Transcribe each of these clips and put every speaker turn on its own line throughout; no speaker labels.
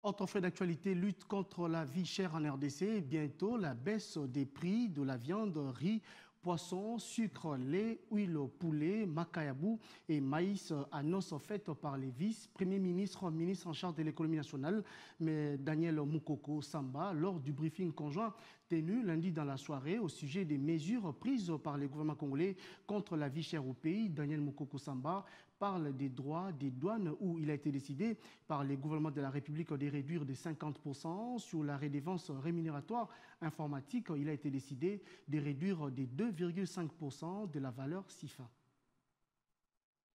Autre fait d'actualité, lutte contre la vie chère en RDC. Bientôt, la baisse des prix de la viande, riz, poisson, sucre, lait, huile, poulet, macayabou et maïs, annonce faite par les vice-premiers ministres, ministre en charge de l'économie nationale, mais Daniel Moukoko Samba, lors du briefing conjoint tenu lundi dans la soirée au sujet des mesures prises par le gouvernement congolais contre la vie chère au pays. Daniel Moukoko Samba parle des droits des douanes où il a été décidé par le gouvernement de la République de réduire de 50% sur la redevance rémunératoire informatique. Il a été décidé de réduire de 2,5% de la valeur CIFA.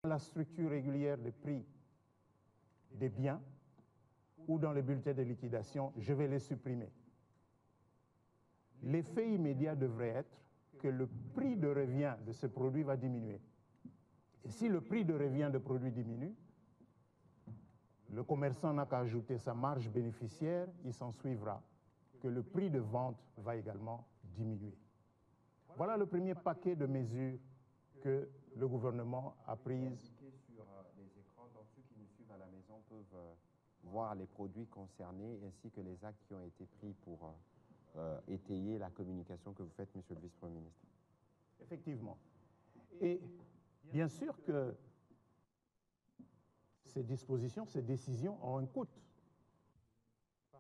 La structure régulière des prix des biens ou dans les bulletins de liquidation, je vais les supprimer. L'effet immédiat devrait être que le prix de revient de ce produit va diminuer. Et si le prix de revient de produit diminue, le commerçant n'a qu'à ajouter sa marge bénéficiaire, il s'en suivra que le prix de vente va également diminuer. Voilà le premier paquet de mesures que le gouvernement a prises.
Sur les écrans, donc ceux qui nous suivent à la maison peuvent voir les produits concernés ainsi que les actes qui ont été pris pour étayer la communication que vous faites, Monsieur le Vice-Premier ministre.
Effectivement. Et bien sûr que ces dispositions, ces décisions ont un coût.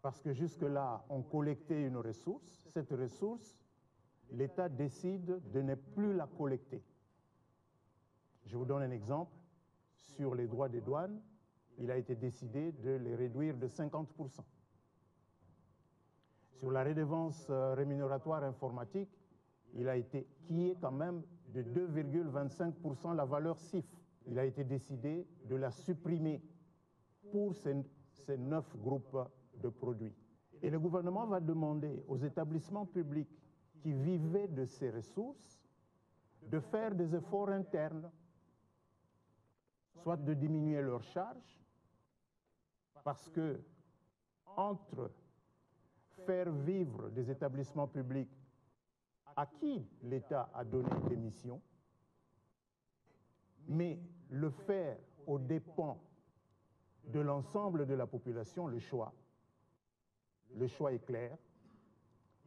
Parce que jusque-là, on collectait une ressource. Cette ressource, l'État décide de ne plus la collecter. Je vous donne un exemple. Sur les droits des douanes, il a été décidé de les réduire de 50%. Sur la redevance rémunératoire informatique, qui est quand même de 2,25% la valeur CIF. Il a été décidé de la supprimer pour ces 9 groupes de produits. Et le gouvernement va demander aux établissements publics qui vivaient de ces ressources de faire des efforts internes, soit de diminuer leurs charges, parce que entre faire vivre des établissements publics à qui l'État a donné des missions, mais le faire aux dépens de l'ensemble de la population, le choix est clair.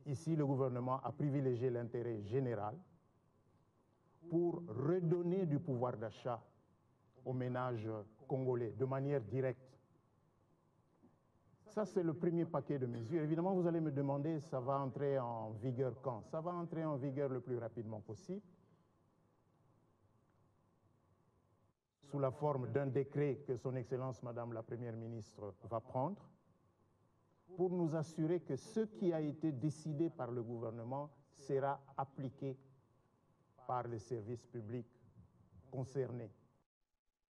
Ici, le gouvernement a privilégié l'intérêt général pour redonner du pouvoir d'achat aux ménages congolais de manière directe. Ça, c'est le premier paquet de mesures. Évidemment, vous allez me demander, ça va entrer en vigueur quand? Ça va entrer en vigueur le plus rapidement possible, sous la forme d'un décret que son Excellence Madame la Première ministre va prendre, pour nous assurer que ce qui a été décidé par le gouvernement sera appliqué par les services publics concernés.